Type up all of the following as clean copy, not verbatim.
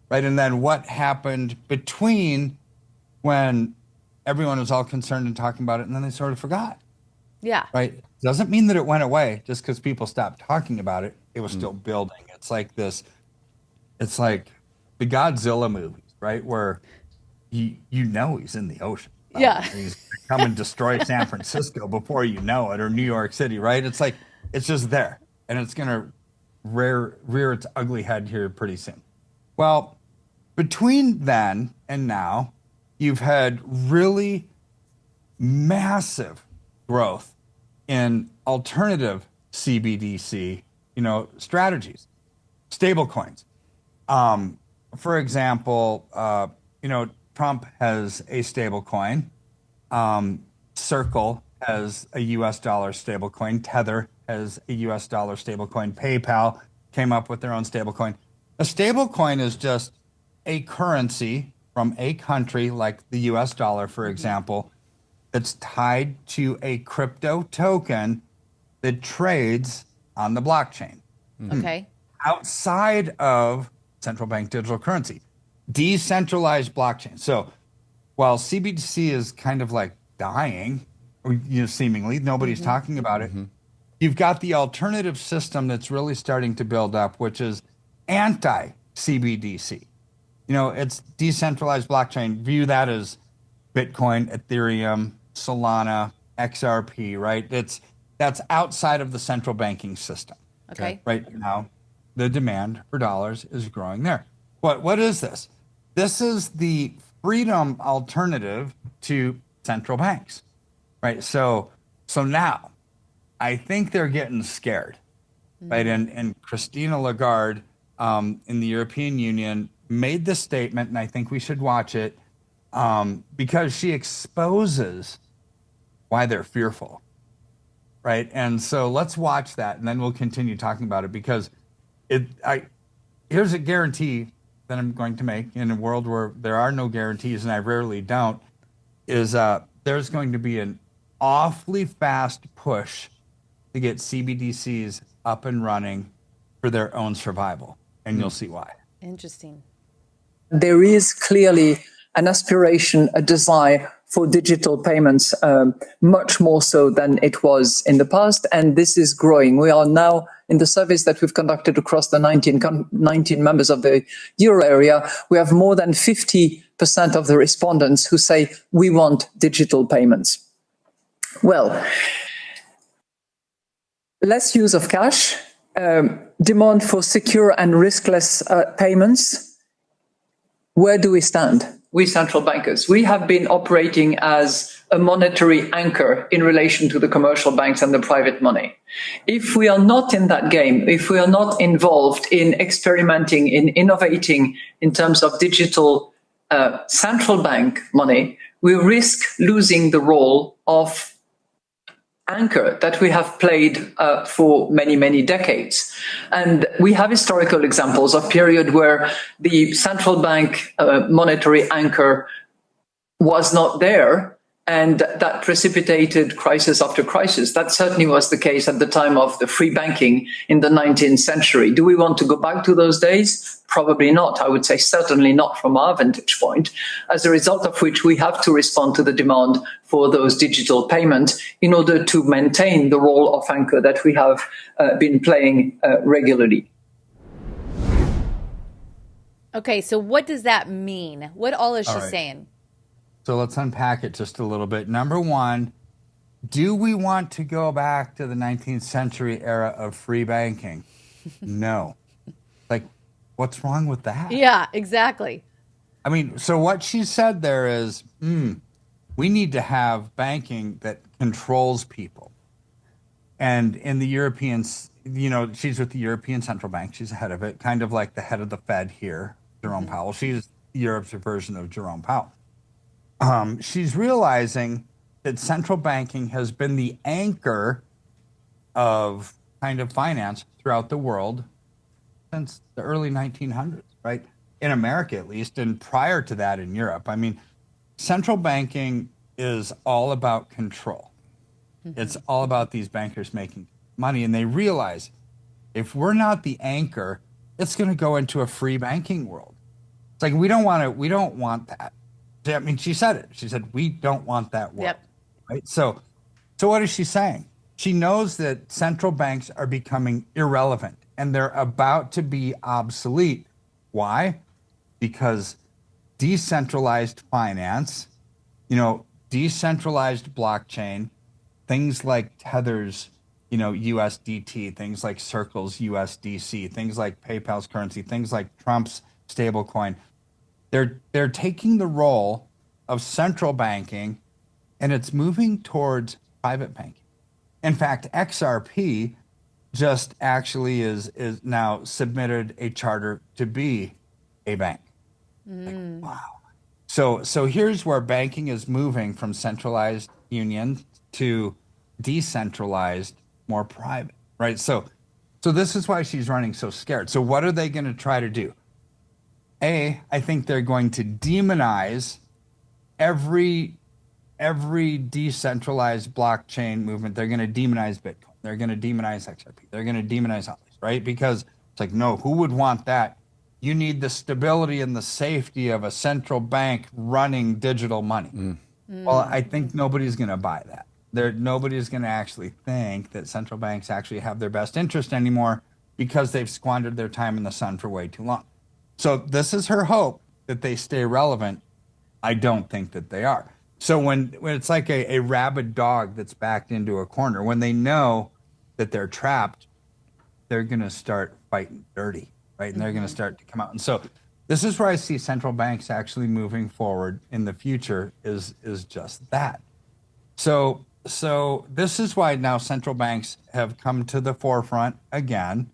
right? And then what happened between when everyone was all concerned and talking about it, and then they sort of forgot, Yeah. right? Doesn't mean that it went away just because people stopped talking about it. It was still building. It's like this. It's like the Godzilla movies, right? Where he's in the ocean. Yeah. And he's gonna come and destroy San Francisco before you know it, or New York City, right? It's like it's just there, and it's gonna rear its ugly head here pretty soon. Well, between then and now, you've had really massive growth in alternative CBDC, strategies, stable coins. Um, for example, Trump has a stable coin. Circle has a US dollar stable coin. Tether has a US dollar stable coin. PayPal came up with their own stable coin. A stable coin is just a currency from a country like the US dollar, for example, that's tied to a crypto token that trades on the blockchain Okay. outside of central bank digital currency, decentralized blockchain. So while CBDC is kind of like dying, or seemingly nobody's Mm-hmm. talking about it, you've got the alternative system that's really starting to build up, which is anti CBDC. It's decentralized blockchain. View that as Bitcoin, Ethereum, Solana, XRP, right? That's outside of the central banking system. Okay. Right now, the demand for dollars is growing there. What is this? This is the freedom alternative to central banks, right? So now I think they're getting scared, right? Mm. And Christina Lagarde in the European Union made this statement, and I think we should watch it because she exposes why they're fearful, right? And so let's watch that, and then we'll continue talking about it because here's a guarantee that I'm going to make in a world where there are no guarantees, and I rarely don't, is there's going to be an awfully fast push to get CBDCs up and running for their own survival, and you'll see why. Interesting. There is clearly an aspiration, a desire for digital payments, much more so than it was in the past. And this is growing. We are now in the surveys that we've conducted across the 19 members of the euro area. We have more than 50% of the respondents who say we want digital payments. Well, less use of cash, demand for secure and riskless payments. Where do we stand? We central bankers, we have been operating as a monetary anchor in relation to the commercial banks and the private money. If we are not in that game, if we are not involved in experimenting, in innovating in terms of digital central bank money, we risk losing the role of anchor that we have played for many, many decades. And we have historical examples of period where the central bank monetary anchor was not there, and that precipitated crisis after crisis. That certainly was the case at the time of the free banking in the 19th century. Do we want to go back to those days? Probably not. I would say certainly not from our vantage point, as a result of which we have to respond to the demand for those digital payments in order to maintain the role of anchor that we have been playing regularly. Okay, so what does that mean? What all is she All right. saying? So let's unpack it just a little bit. Number one, do we want to go back to the 19th century era of free banking? No. Like, what's wrong with that? Yeah, exactly. I mean, so what she said there is, we need to have banking that controls people. And in the Europeans, she's with the European Central Bank. She's the head of it, kind of like the head of the Fed here, Jerome Powell. She's Europe's version of Jerome Powell. She's realizing that central banking has been the anchor of kind of finance throughout the world since the early 1900s, right? In America, at least, and prior to that in Europe. I mean, central banking is all about control. It's all about these bankers making money, and they realize if we're not the anchor, it's going to go into a free banking world. It's like we don't want that. I mean, she said it. She said we don't want that world. Yep. Right. So what is she saying? She knows that central banks are becoming irrelevant and they're about to be obsolete. Why? Because decentralized finance, decentralized blockchain, things like Tether's, USDT, things like Circle's USDC, things like PayPal's currency, things like Trump's stablecoin. They're taking the role of central banking, and it's moving towards private banking. In fact, XRP just actually is now submitted a charter to be a bank. Like, wow. So here's where banking is moving from centralized union to decentralized, more private, right? So this is why she's running so scared. So what are they going to try to do? I think they're going to demonize every decentralized blockchain movement. They're going to demonize Bitcoin. They're going to demonize XRP. They're going to demonize all these, right? Because it's like, no, who would want that? You need the stability and the safety of a central bank running digital money. Well, I think nobody's going to buy that. Nobody's going to actually think that central banks actually have their best interest anymore because they've squandered their time in the sun for way too long. So this is her hope that they stay relevant. I don't think that they are. So when it's like a rabid dog that's backed into a corner, when they know that they're trapped, they're going to start fighting dirty, right? And they're going to start to come out. And so this is where I see central banks actually moving forward in the future is just that. So this is why now central banks have come to the forefront again.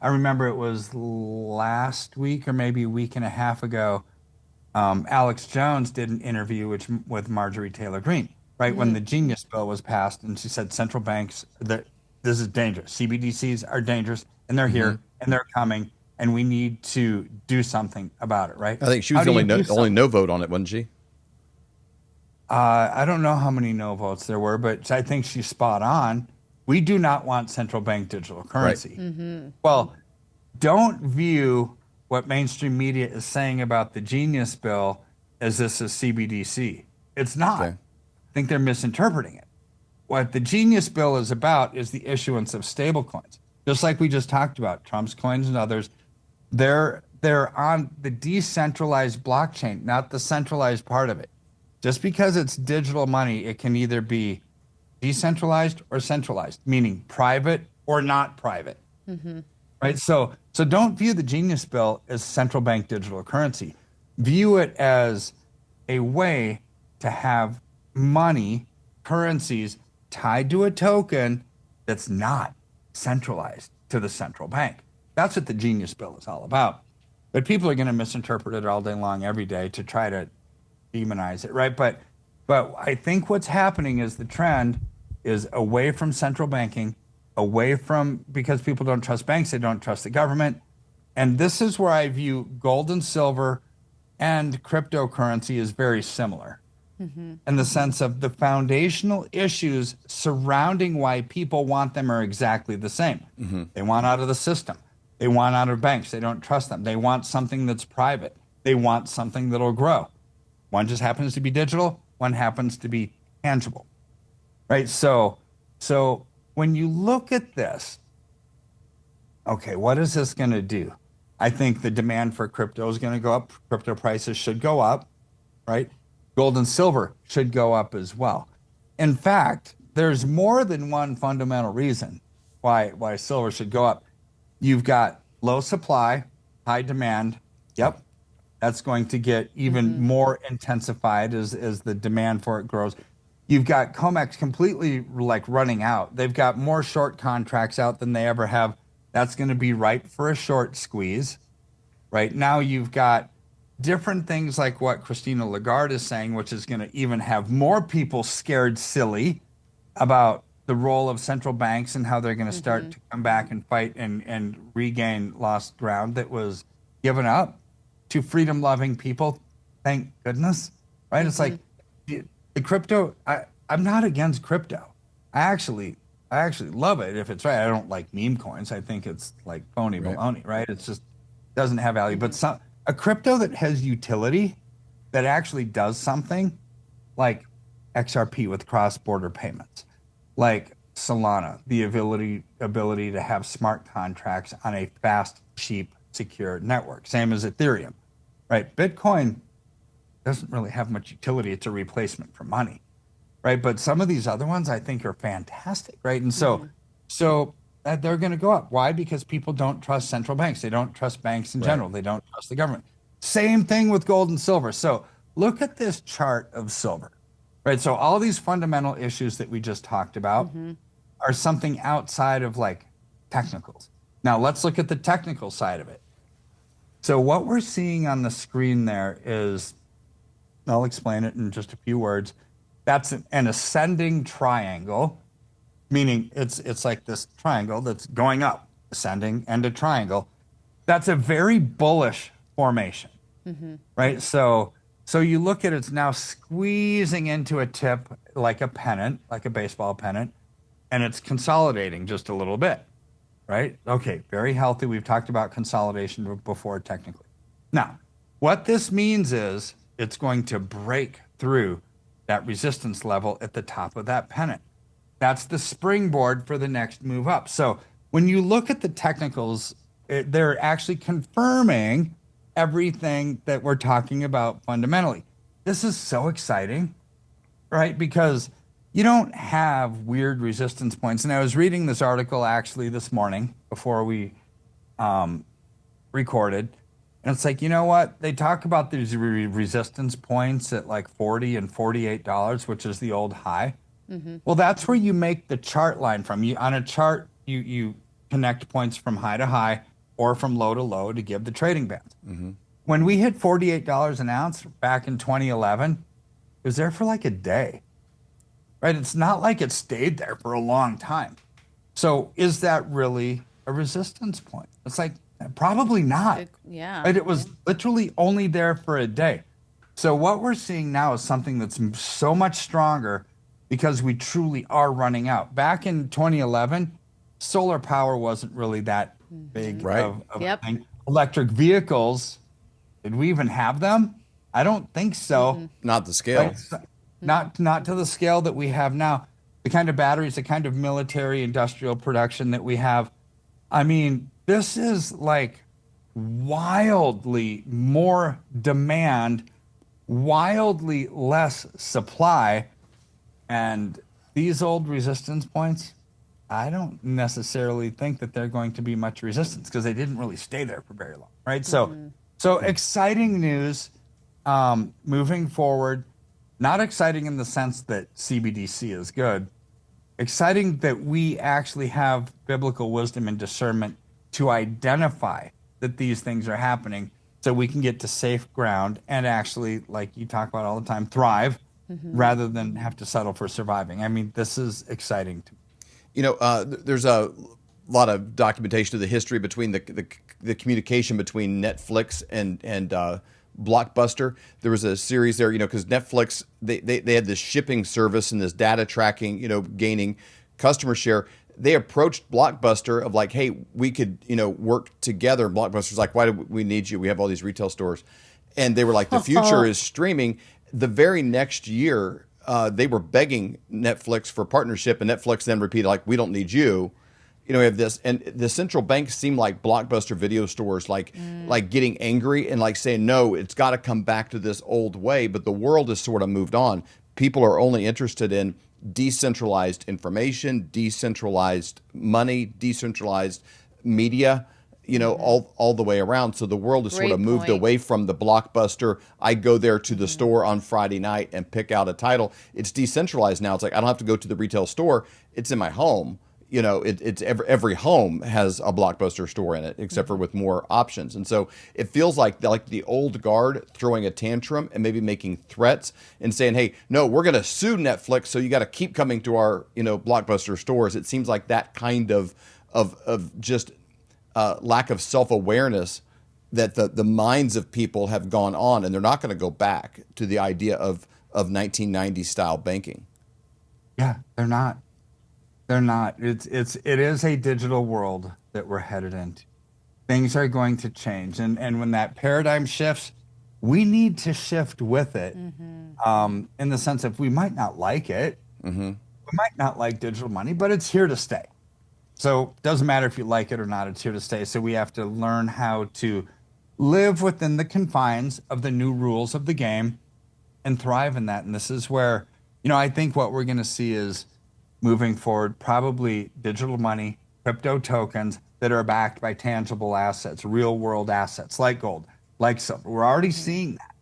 I remember it was last week or maybe a week and a half ago, Alex Jones did an interview with Marjorie Taylor Greene, right? When the Genius Bill was passed, and she said central banks, this is dangerous. CBDCs are dangerous, and they're here, and they're coming, and we need to do something about it, right? I think she was the only no vote on it, wasn't she? I don't know how many no votes there were, but I think she's spot on. We do not want central bank digital currency. Right. Well, don't view what mainstream media is saying about the Genius Bill as this is CBDC. It's not. Okay. I think they're misinterpreting it. What the Genius Bill is about is the issuance of stablecoins. Just like we just talked about, Trump's coins and others, they're on the decentralized blockchain, not the centralized part of it. Just because it's digital money, it can either be decentralized or centralized, meaning private or not private. Right? So don't view the Genius Bill as central bank digital currency. View it as a way to have money, currencies tied to a token that's not centralized to the central bank. That's what the Genius Bill is all about. But people are going to misinterpret it all day long, every day, to try to demonize it, right? But I think what's happening is the trend is away from central banking, away from, because people don't trust banks, they don't trust the government. And this is where I view gold and silver and cryptocurrency is very similar in the sense of the foundational issues surrounding why people want them are exactly the same. They want out of the system. They want out of banks. They don't trust them. They want something that's private. They want something that'll grow. One just happens to be digital. One happens to be tangible, right? So when you look at this, okay, what is this going to do? I think the demand for crypto is going to go up. Crypto prices should go up, right? Gold and silver should go up as well. In fact, there's more than one fundamental reason why silver should go up. You've got low supply, high demand. Yep. That's going to get even more intensified as the demand for it grows. You've got COMEX completely like running out. They've got more short contracts out than they ever have. That's going to be ripe for a short squeeze. Right now you've got different things like what Christina Lagarde is saying, which is going to even have more people scared silly about the role of central banks and how they're going to start to come back and fight and regain lost ground that was given up to freedom-loving people, thank goodness, right? It's like the crypto. I'm not against crypto. I actually love it if it's right. I don't like meme coins. I think it's like phony baloney, right? It's just doesn't have value. But a crypto that has utility, that actually does something, like XRP with cross-border payments, like Solana, the ability to have smart contracts on a fast, cheap, secure network, same as Ethereum, right? Bitcoin doesn't really have much utility. It's a replacement for money, right? But some of these other ones I think are fantastic, right? And so they're going to go up. Why? Because people don't trust central banks. They don't trust banks in general. They don't trust the government. Same thing with gold and silver. So look at this chart of silver, right? So all these fundamental issues that we just talked about are something outside of like technicals. Now let's look at the technical side of it. So what we're seeing on the screen there is, I'll explain it in just a few words. That's an ascending triangle, meaning it's like this triangle that's going up, ascending, and a triangle. That's a very bullish formation, right? So you look at it's now squeezing into a tip like a pennant, like a baseball pennant, and it's consolidating just a little bit, right? Okay, very healthy. We've talked about consolidation before technically. Now, what this means is it's going to break through that resistance level at the top of that pennant. That's the springboard for the next move up. So when you look at the technicals, they're actually confirming everything that we're talking about fundamentally. This is so exciting, right? Because you don't have weird resistance points. And I was reading this article actually this morning before we recorded. And it's like, you know what? They talk about these resistance points at like $40 and $48, which is the old high. Well, that's where you make the chart line from. On a chart, you connect points from high to high or from low to low to give the trading bands. When we hit $48 an ounce back in 2011, it was there for like a day, right? It's not like it stayed there for a long time. So is that really a resistance point? It's like, probably not. Yeah. Right? It was literally only there for a day. So what we're seeing now is something that's so much stronger because we truly are running out. Back in 2011, solar power wasn't really that big of a thing. Electric vehicles, did we even have them? I don't think so. Not the scale. Right? Not to the scale that we have now. The kind of batteries, the kind of military industrial production that we have. I mean, this is like wildly more demand, wildly less supply. And these old resistance points, I don't necessarily think that they're going to be much resistance because they didn't really stay there for very long, right? So exciting news moving forward. Not exciting in the sense that CBDC is good. Exciting that we actually have biblical wisdom and discernment to identify that these things are happening so we can get to safe ground and actually, like you talk about all the time, thrive rather than have to settle for surviving. I mean, this is exciting to me. You know, there's a lot of documentation of the history between the communication between Netflix and Blockbuster. There was a series there, you know, because Netflix, they had this shipping service and this data tracking, you know, gaining customer share. They approached Blockbuster of like, hey, we could, you know, work together. Blockbuster's like, why do we need you? We have all these retail stores. And they were like, the future is streaming. The very next year, they were begging Netflix for partnership, and Netflix then repeated, like, we don't need you. You know, we have this, and the central banks seem like Blockbuster video stores, like getting angry and like saying, no, it's got to come back to this old way. But the world has sort of moved on. People are only interested in decentralized information, decentralized money, decentralized media, you know, all the way around. So the world has sort of moved away from the Blockbuster. I go there to the store on Friday night and pick out a title. It's decentralized now. It's like I don't have to go to the retail store. It's in my home. You know, it's every home has a Blockbuster store in it, except for with more options. And so it feels like the old guard throwing a tantrum and maybe making threats and saying, hey, no, we're going to sue Netflix, so you got to keep coming to our, you know, Blockbuster stores. It seems like that kind of just lack of self-awareness that the minds of people have gone on, and they're not going to go back to the idea of 1990 style banking. Yeah, they're not. They're not. It is a digital world that we're headed into. things are going to change. And when that paradigm shifts, we need to shift with it, in the sense of we might not like it. We might not like digital money, but it's here to stay. So it doesn't matter if you like it or not, it's here to stay. So we have to learn how to live within the confines of the new rules of the game and thrive in that. And this is where, I think what we're going to see is moving forward, probably digital money, crypto tokens that are backed by tangible assets, real world assets like gold, like silver. We're already seeing that,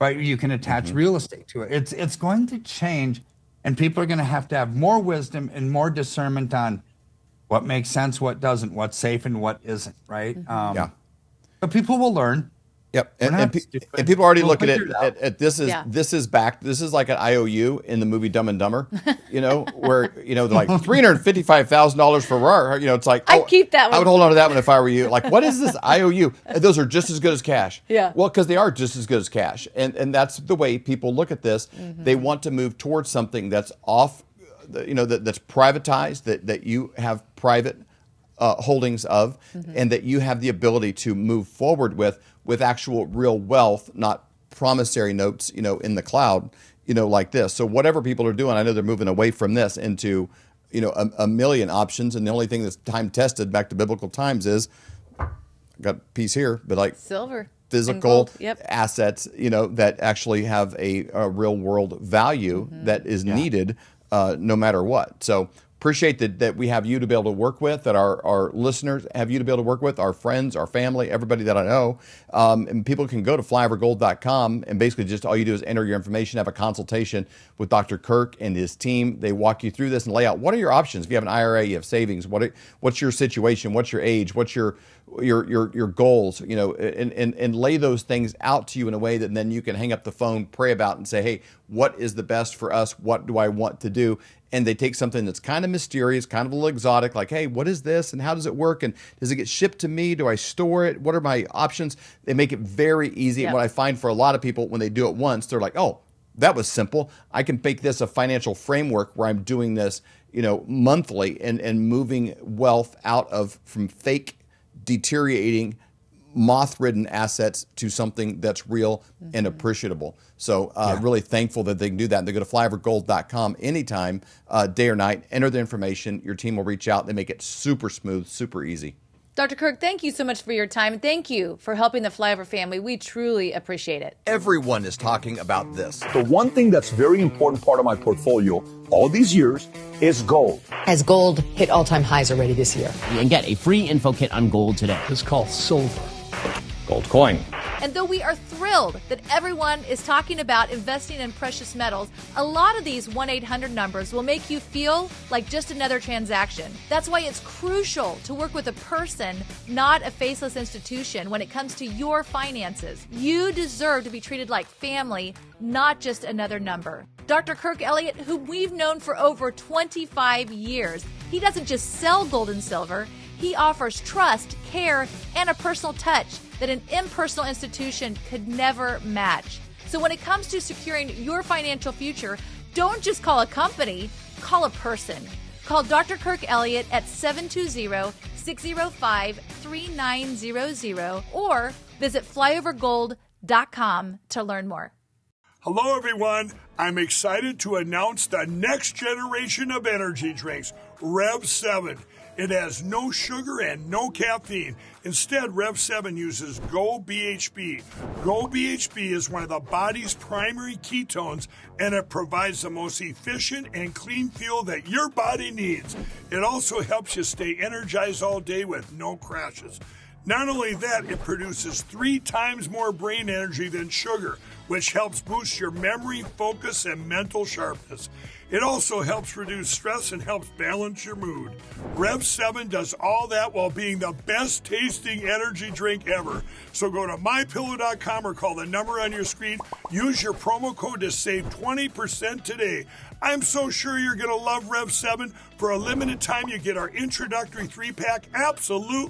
right? You can attach real estate to it. It's going to change, and people are going to have more wisdom and more discernment on what makes sense, what doesn't, what's safe and what isn't, right? Yeah. But people will learn. Yep, We're not and stupid. people already We'll look at figure it it out. at this is back. This is like an IOU in the movie Dumb and Dumber, where they're like $355,000 for RAR. It's like I'd keep that one. I would hold on to that one if I were you. Like, what is this IOU? Those are just as good as cash. Yeah. Well, because they are just as good as cash, and that's the way people look at this. They want to move towards something that's off, that's privatized, that you have private holdings of, and that you have the ability to move forward with actual real wealth, not promissory notes, in the cloud, like this. So whatever people are doing, I know they're moving away from this into, a million options. And the only thing that's time tested back to biblical times is, I got a piece here, but like Silver. And physical gold. Yep. assets, that actually have a real world value that is needed, no matter what. So appreciate that we have you to be able to work with, that our listeners have you to be able to work with, our friends, our family, everybody that I know. And people can go to flyovergold.com, and basically just all you do is enter your information, have a consultation with Dr. Kirk and his team. They walk you through this and lay out what are your options. If you have an IRA, you have savings, what's your situation, what's your age, what's your goals, and lay those things out to you in a way that then you can hang up the phone, pray about, and say, hey, what is the best for us? What do I want to do? And they take something that's kind of mysterious, kind of a little exotic, like, hey, what is this? And how does it work? And does it get shipped to me? Do I store it? What are my options? They make it very easy. And what I find for a lot of people, when they do it once, they're like, oh, that was simple. I can make this a financial framework where I'm doing this, monthly and moving wealth from fake, deteriorating, moth-ridden assets to something that's real and appreciable. So really thankful that they can do that. And they go to flyovergold.com anytime, day or night, enter the information. Your team will reach out. They make it super smooth, super easy. Dr. Kirk, thank you so much for your time. Thank you for helping the Flyover family. We truly appreciate it. Everyone is talking about this. The one thing that's very important part of my portfolio all these years is gold. As gold hit all-time highs already this year. And get a free info kit on gold today. It's called silver. Gold coin. And though we are thrilled that everyone is talking about investing in precious metals, a lot of these 1-800 numbers will make you feel like just another transaction. That's why it's crucial to work with a person, not a faceless institution, when it comes to your finances. You deserve to be treated like family, not just another number. Dr. Kirk Elliott, whom we've known for over 25 years, he doesn't just sell gold and silver. He offers trust, care, and a personal touch that an impersonal institution could never match. So when it comes to securing your financial future, don't just call a company, call a person. Call Dr. Kirk Elliott at 720-605-3900 or visit flyovergold.com to learn more. Hello, everyone. I'm excited to announce the next generation of energy drinks, Rev 7. It has no sugar and no caffeine. Instead, Rev 7 uses GoBHB. GoBHB is one of the body's primary ketones, and it provides the most efficient and clean fuel that your body needs. It also helps you stay energized all day with no crashes. Not only that, it produces 3 times more brain energy than sugar, which helps boost your memory, focus, and mental sharpness. It also helps reduce stress and helps balance your mood. Rev 7 does all that while being the best tasting energy drink ever. So go to mypillow.com or call the number on your screen. Use your promo code to save 20% today. I'm so sure you're going to love Rev 7. For a limited time, you get our introductory 3-pack absolutely